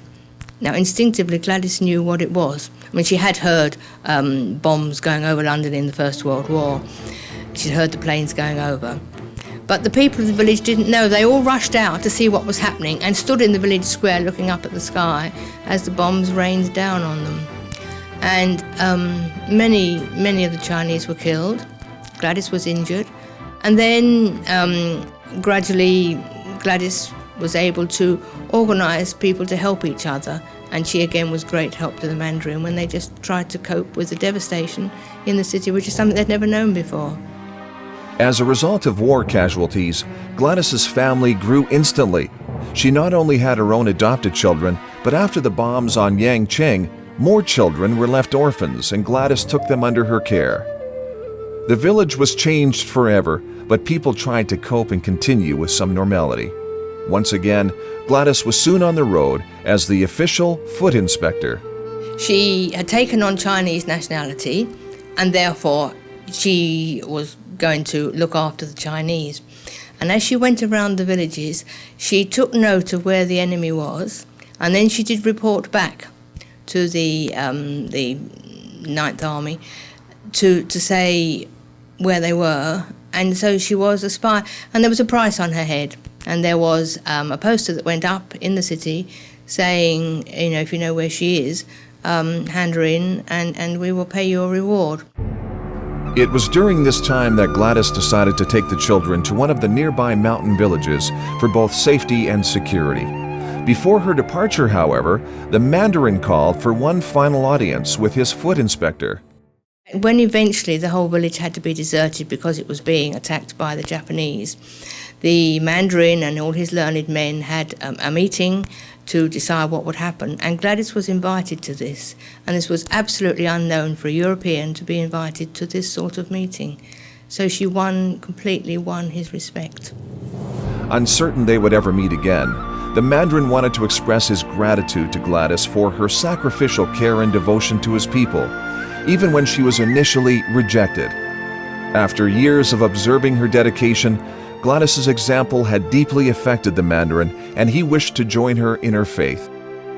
Now, instinctively, Gladys knew what it was. I mean, she had heard bombs going over London in the First World War. She'd heard the planes going over. But the people of the village didn't know. They all rushed out to see what was happening and stood in the village square looking up at the sky as the bombs rained down on them. And many of the Chinese were killed. Gladys was injured. And then gradually Gladys was able to organise people to help each other, and she again was great help to the Mandarin when they just tried to cope with the devastation in the city, which is something they'd never known before. As a result of war casualties, Gladys's family grew instantly. She not only had her own adopted children, but after the bombs on Yang Cheng, more children were left orphans, and Gladys took them under her care. The village was changed forever, but people tried to cope and continue with some normality. Once again, Gladys was soon on the road as the official foot inspector. She had taken on Chinese nationality, and therefore she was going to look after the Chinese. And as she went around the villages, she took note of where the enemy was, and then she did report back to the 9th Army to say where they were. And so she was a spy, and there was a price on her head, and there was a poster that went up in the city saying, if you know where she is, hand her in and we will pay you a reward. It was during this time that Gladys decided to take the children to one of the nearby mountain villages for both safety and security. Before her departure, however, the Mandarin called for one final audience with his foot inspector. When eventually the whole village had to be deserted because it was being attacked by the Japanese, the Mandarin and all his learned men had a meeting to decide what would happen, and Gladys was invited to this, and this was absolutely unknown for a European to be invited to this sort of meeting. So she completely won his respect. Uncertain they would ever meet again, the Mandarin wanted to express his gratitude to Gladys for her sacrificial care and devotion to his people, even when she was initially rejected. After years of observing her dedication, Gladys's example had deeply affected the Mandarin, and he wished to join her in her faith.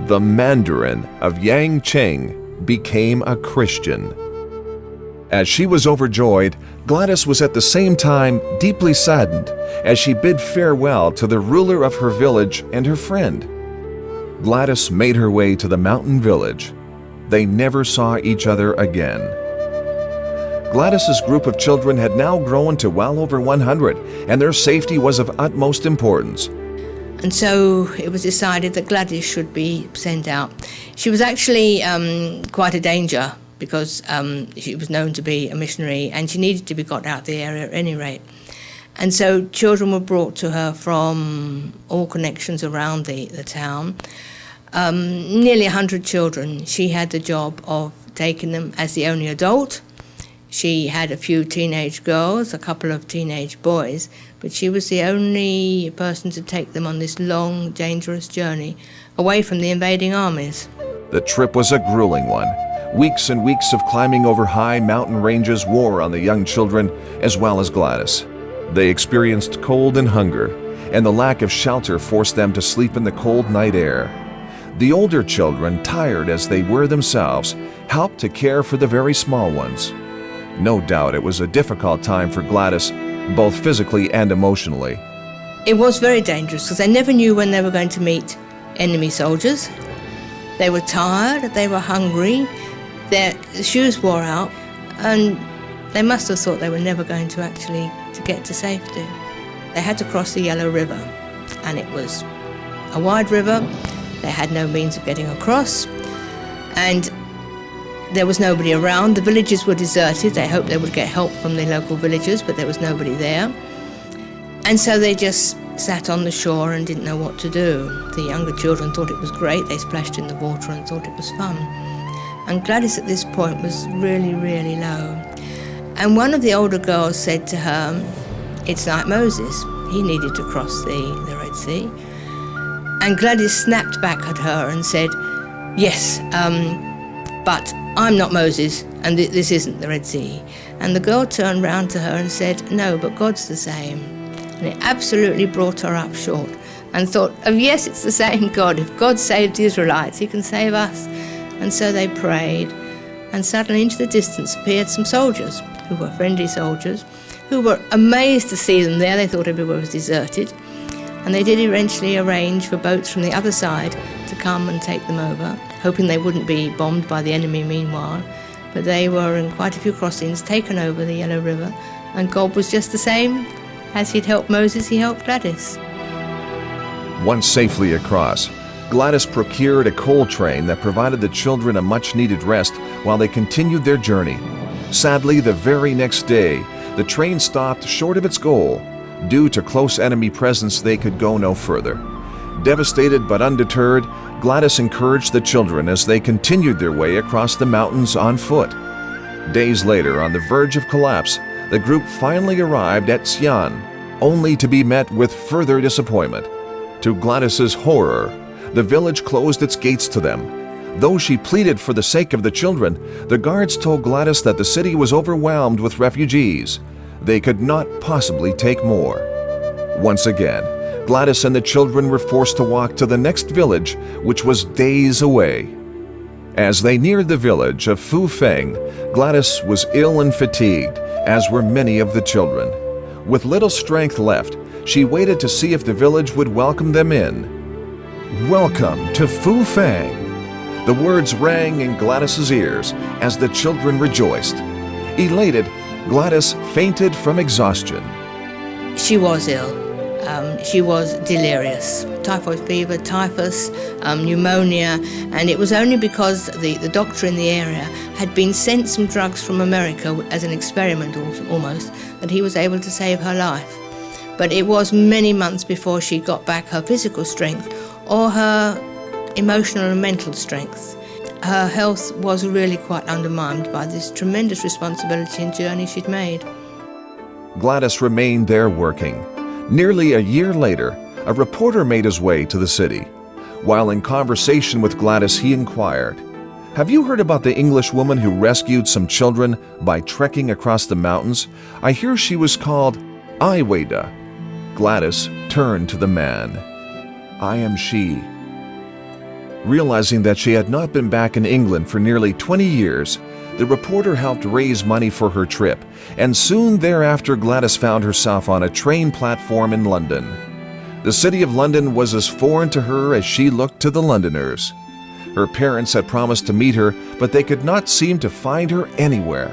The Mandarin of Yang Cheng became a Christian. As she was overjoyed, Gladys was at the same time deeply saddened as she bid farewell to the ruler of her village and her friend. Gladys made her way to the mountain village. They never saw each other again. Gladys's group of children had now grown to well over 100, and their safety was of utmost importance. And so it was decided that Gladys should be sent out. She was actually quite a danger because she was known to be a missionary and she needed to be got out of the area at any rate. And so children were brought to her from all connections around the town. Nearly 100 children. She had the job of taking them as the only adult. She had a few teenage girls, a couple of teenage boys, but she was the only person to take them on this long, dangerous journey away from the invading armies. The trip was a grueling one. Weeks and weeks of climbing over high mountain ranges wore on the young children as well as Gladys. They experienced cold and hunger, and the lack of shelter forced them to sleep in the cold night air. The older children, tired as they were themselves, helped to care for the very small ones. No doubt it was a difficult time for Gladys, both physically and emotionally. It was very dangerous because they never knew when they were going to meet enemy soldiers. They were tired, they were hungry, their shoes wore out, and they must have thought they were never going to actually get to safety. They had to cross the Yellow River, and it was a wide river. They had no means of getting across, and there was nobody around. The villages were deserted. They hoped they would get help from the local villagers, but there was nobody there. And so they just sat on the shore and didn't know what to do. The younger children thought it was great. They splashed in the water and thought it was fun. And Gladys at this point was really, really low. And one of the older girls said to her, "It's like Moses. He needed to cross the Red Sea." And Gladys snapped back at her and said, "Yes, but I'm not Moses, and this isn't the Red Sea." And the girl turned round to her and said, "No, but God's the same." And it absolutely brought her up short and thought, "Oh yes, it's the same God. If God saved the Israelites, he can save us." And so they prayed, and suddenly into the distance appeared some soldiers, who were friendly soldiers, who were amazed to see them there. They thought everywhere was deserted. And they did eventually arrange for boats from the other side to come and take them over, hoping they wouldn't be bombed by the enemy meanwhile. But they were in quite a few crossings, taken over the Yellow River, and God was just the same. As he'd helped Moses, he helped Gladys. Once safely across, Gladys procured a coal train that provided the children a much-needed rest while they continued their journey. Sadly, the very next day, the train stopped short of its goal. Due to close enemy presence, they could go no further. Devastated but undeterred, Gladys encouraged the children as they continued their way across the mountains on foot. Days later, on the verge of collapse, the group finally arrived at Xi'an, only to be met with further disappointment. To Gladys's horror, the village closed its gates to them. Though she pleaded for the sake of the children, the guards told Gladys that the city was overwhelmed with refugees. They could not possibly take more. Once again, Gladys and the children were forced to walk to the next village, which was days away. As they neared the village of Fufeng, Gladys was ill and fatigued, as were many of the children. With little strength left, she waited to see if the village would welcome them in. "Welcome to Fufeng." The words rang in Gladys's ears as the children rejoiced. Elated, Gladys fainted from exhaustion. She was ill. She was delirious. Typhoid fever, typhus, pneumonia, and it was only because the doctor in the area had been sent some drugs from America as an experiment almost, that he was able to save her life. But it was many months before she got back her physical strength or her emotional and mental strength. Her health was really quite undermined by this tremendous responsibility and journey she'd made. Gladys remained there working. Nearly a year later, a reporter made his way to the city. While in conversation with Gladys, he inquired, "Have you heard about the English woman who rescued some children by trekking across the mountains? I hear she was called Aylward." Gladys turned to the man. "I am she." Realizing that she had not been back in England for nearly 20 years, the reporter helped raise money for her trip, and soon thereafter Gladys found herself on a train platform in London. The city of London was as foreign to her as she looked to the Londoners. Her parents had promised to meet her, but they could not seem to find her anywhere.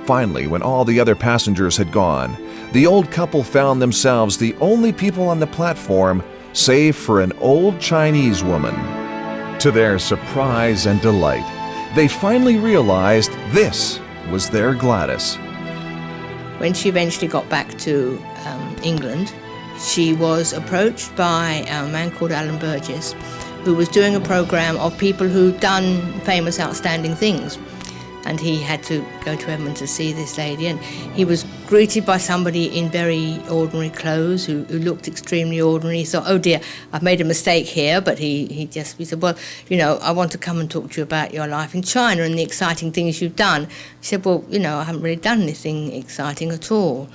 Finally, when all the other passengers had gone, the old couple found themselves the only people on the platform save for an old Chinese woman. To their surprise and delight, they finally realized this was their Gladys. When she eventually got back to England, she was approached by a man called Alan Burgess, who was doing a program of people who'd done famous, outstanding things. And he had to go to Edinburgh to see this lady, and he was greeted by somebody in very ordinary clothes who looked extremely ordinary. He thought, oh dear, I've made a mistake here, but he said, well, you know, I want to come and talk to you about your life in China and the exciting things you've done. He said, well, you know, I haven't really done anything exciting at all.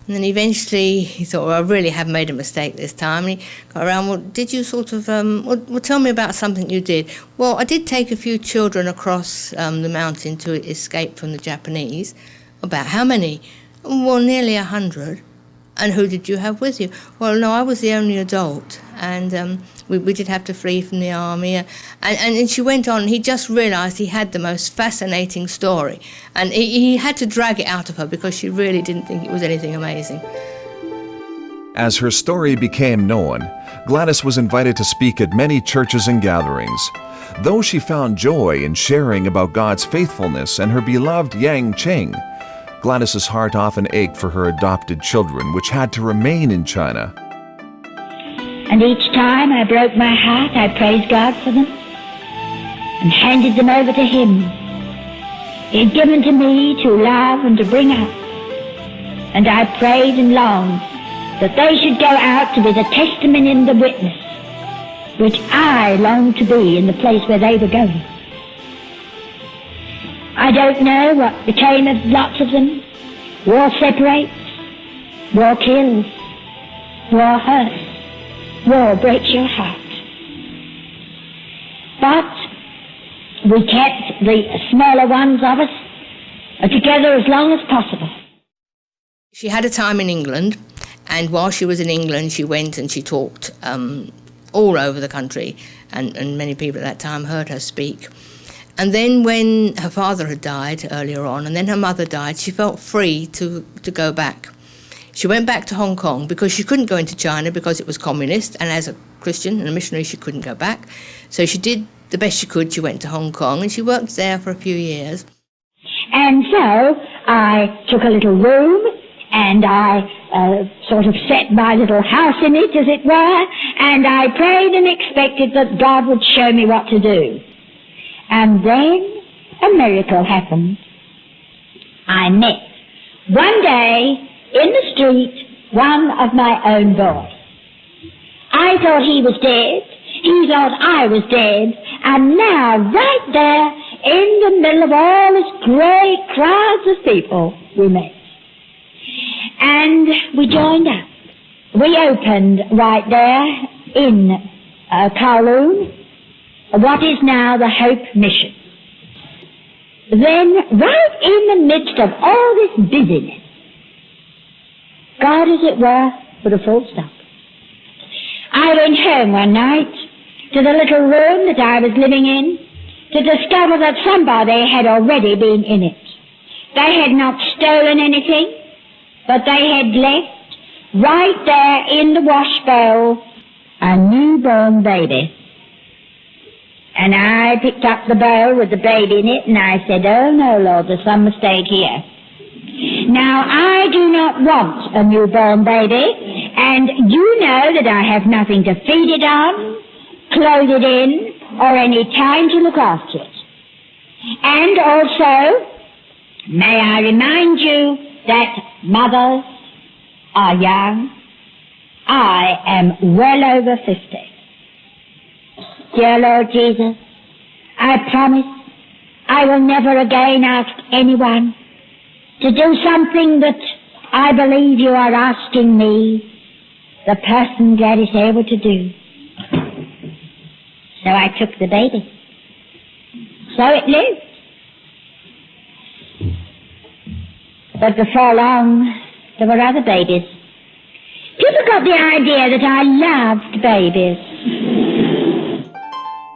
And then eventually he thought, well, I really have made a mistake this time. And he got around, well, did you sort of, well, tell me about something you did. Well, I did take a few children across the mountain to escape from the Japanese. About how many? Well, nearly 100. And who did you have with you? Well, no, I was the only adult. And we did have to flee from the army. And she went on, he just realised he had the most fascinating story. And he had to drag it out of her because she really didn't think it was anything amazing. As her story became known, Gladys was invited to speak at many churches and gatherings. Though she found joy in sharing about God's faithfulness and her beloved Yang Cheng, Gladys's heart often ached for her adopted children, which had to remain in China. And each time I broke my heart, I praised God for them and handed them over to Him. He had given to me to love and to bring up. And I prayed and longed that they should go out to be the testimony and the witness, which I longed to be in the place where they were going. I don't know what became of lots of them. War separates, war kills, war hurts, war breaks your heart. But we kept the smaller ones of us together as long as possible. She had a time in England, and while she was in England, she went and she talked all over the country, and many people at that time heard her speak. And then when her father had died earlier on, and then her mother died, she felt free to go back. She went back to Hong Kong because she couldn't go into China because it was communist, and as a Christian and a missionary, she couldn't go back. So she did the best she could. She went to Hong Kong, and she worked there for a few years. And so I took a little room, and I sort of set my little house in it, as it were, and I prayed and expected that God would show me what to do. And then a miracle happened. I met one day in the street one of my own boys. I thought he was dead. He thought I was dead. And now, right there, in the middle of all this great crowds of people, we met. And we joined up. We opened right there in Kowloon, what is now the Hope Mission. Then, right in the midst of all this busyness, God, as it were, put a full stop. I went home one night to the little room that I was living in to discover that somebody had already been in it. They had not stolen anything, but they had left, right there in the wash bowl, a newborn baby. And I picked up the bowl with the baby in it, and I said, oh no, Lord, there's some mistake here. Now, I do not want a newborn baby, and you know that I have nothing to feed it on, clothe it in, or any time to look after it. And also, may I remind you that mothers are young. I am well over 50. Dear Lord Jesus, I promise I will never again ask anyone to do something that I believe you are asking me, the person Gladys Aylward, to do. So I took the baby. So it lived. But before long, there were other babies. People got the idea that I loved babies.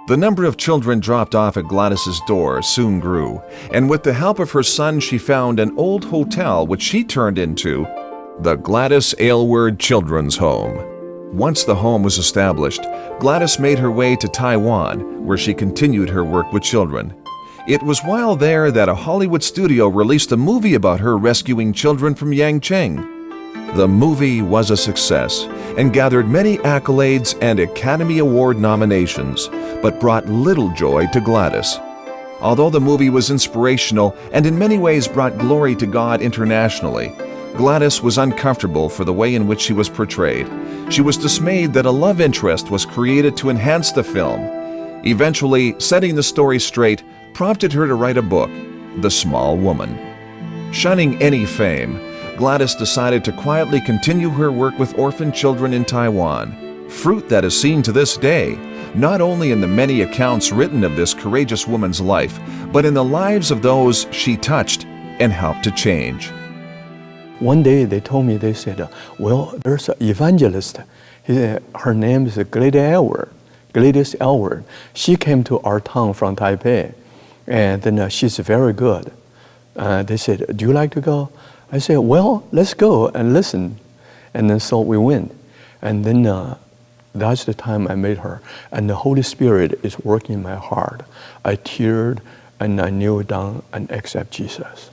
The number of children dropped off at Gladys's door soon grew, and with the help of her son she found an old hotel which she turned into the Gladys Aylward Children's Home. Once the home was established, Gladys made her way to Taiwan, where she continued her work with children. It was while there that a Hollywood studio released a movie about her rescuing children from Yangcheng. The movie was a success and gathered many accolades and Academy Award nominations, but brought little joy to Gladys. Although the movie was inspirational and in many ways brought glory to God internationally, Gladys was uncomfortable for the way in which she was portrayed. She was dismayed that a love interest was created to enhance the film. Eventually, setting the story straight prompted her to write a book, The Small Woman. Shunning any fame, Gladys decided to quietly continue her work with orphan children in Taiwan, fruit that is seen to this day, not only in the many accounts written of this courageous woman's life, but in the lives of those she touched and helped to change. One day they told me, they said, well, there's an evangelist. Her name is Gladys Aylward. She came to our town from Taipei, and then she's very good. They said, do you like to go? I said, well, let's go and listen. And then so we went. And then that's the time I met her. And the Holy Spirit is working in my heart. I teared and I kneeled down and accepted Jesus.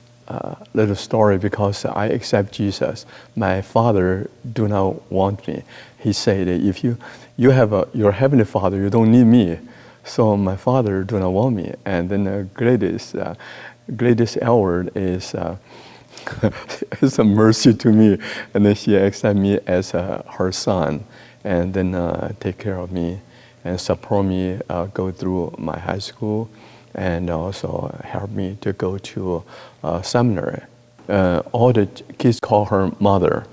Little story, because I accept Jesus. My father do not want me. He said, if you have your heavenly Father, you don't need me. So my father do not want me. And then Gladys Aylward is it's a mercy to me, and then she accepted me as her son, and then take care of me and support me go through my high school, and also help me to go to seminary. All the kids call her mother,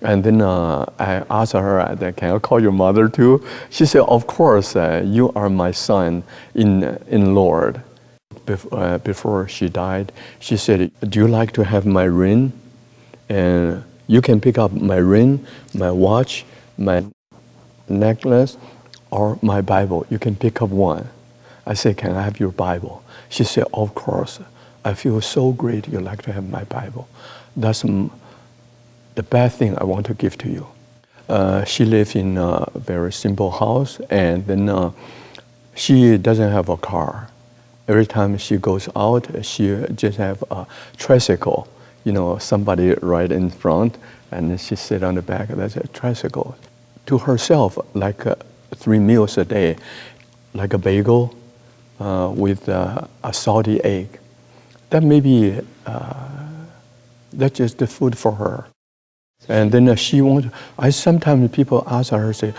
and then I asked her, can I call you mother too? She said, of course, you are my son in Lord. Before she died, she said, do you like to have my ring? And you can pick up my ring, my watch, my necklace, or my Bible. You can pick up one. I said, can I have your Bible? She said, of course. I feel so great you like to have my Bible. That's the best thing I want to give to you. She lives in a very simple house, and then she doesn't have a car. Every time she goes out, she just have a tricycle. You know, somebody ride in front, and she sit on the back. That's a tricycle. To herself, like 3 meals a day, like a bagel with a salty egg. That may be, that's just the food for her. And then sometimes people ask her, say,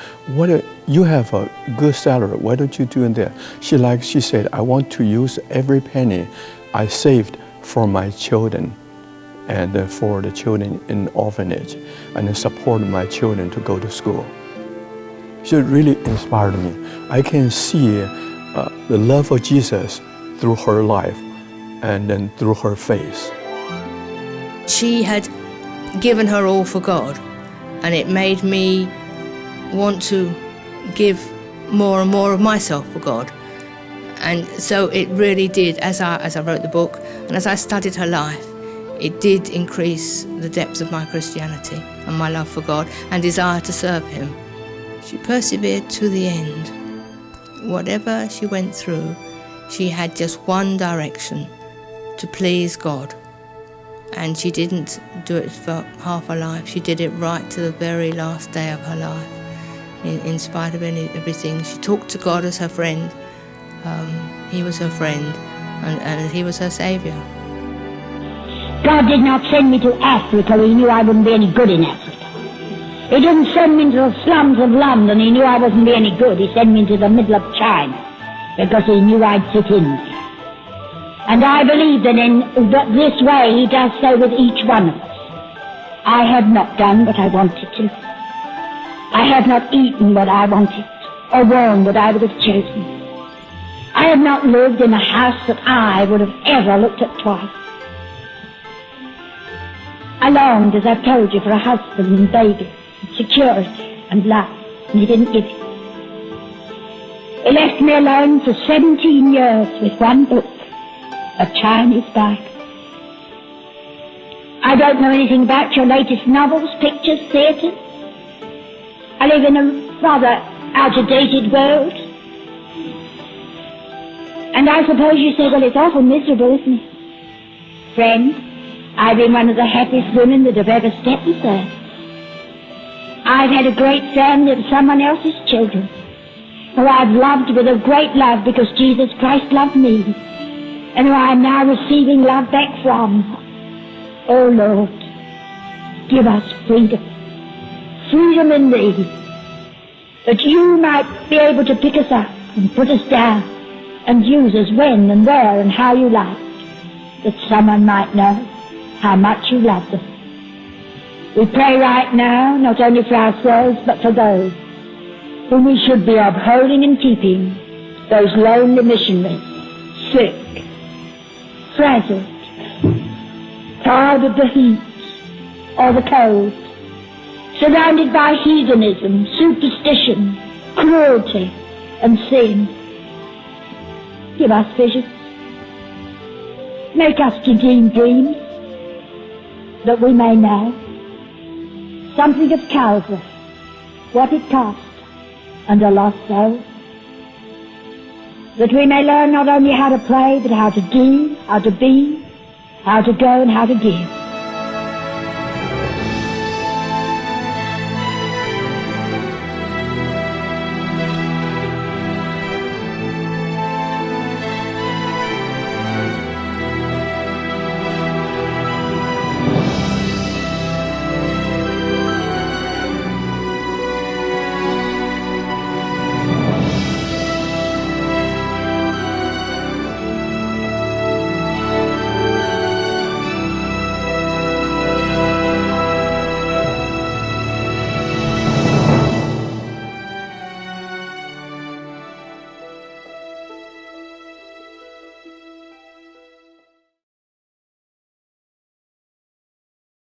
you have a good salary, why don't you do that? She said, I want to use every penny I saved for my children and for the children in orphanage, and support my children to go to school. She really inspired me. I can see the love of Jesus through her life and then through her face. She had given her all for God, and it made me want to give more and more of myself for God. And so it really did, as I wrote the book and as I studied her life, it did increase the depths of my Christianity and my love for God and desire to serve Him. She persevered to the end. Whatever she went through, she had just one direction: to please God. And she didn't do it for half her life. She did it right to the very last day of her life. In spite of everything, she talked to God as her friend. He was her friend, and He was her saviour. God did not send me to Africa. He knew I wouldn't be any good in Africa. He didn't send me into the slums of London. He knew I wouldn't be any good. He sent me into the middle of China because He knew I'd fit in there. And I believe that in this way He does so with each one of us. I have not done what I wanted to. I have not eaten what I wanted, or worn what I would have chosen. I have not lived in a house that I would have ever looked at twice. I longed, as I've told you, for a husband and baby, and security and love, and He didn't give it. He left me alone for 17 years with one book, a Chinese Bible. I don't know anything about your latest novels, pictures, theatres. I live in a rather out-of-dated world. And I suppose you say, well, it's awful miserable, isn't it? Friend, I've been one of the happiest women that have ever stepped this earth. I've had a great family of someone else's children, who I've loved with a great love because Jesus Christ loved me, and who I am now receiving love back from. Oh Lord, give us freedom, freedom in Thee, that You might be able to pick us up and put us down and use us when and where and how You like, that someone might know how much You love them. We pray right now, not only for ourselves, but for those whom we should be upholding and keeping, those lonely missionaries, sick, frazzled, tired of the heat or the cold, surrounded by heathenism, superstition, cruelty, and sin. Give us visions. Make us to dream dreams, that we may know something of Calvary, what it cost, and a lost soul. That we may learn not only how to pray, but how to do, how to be, how to go, and how to give.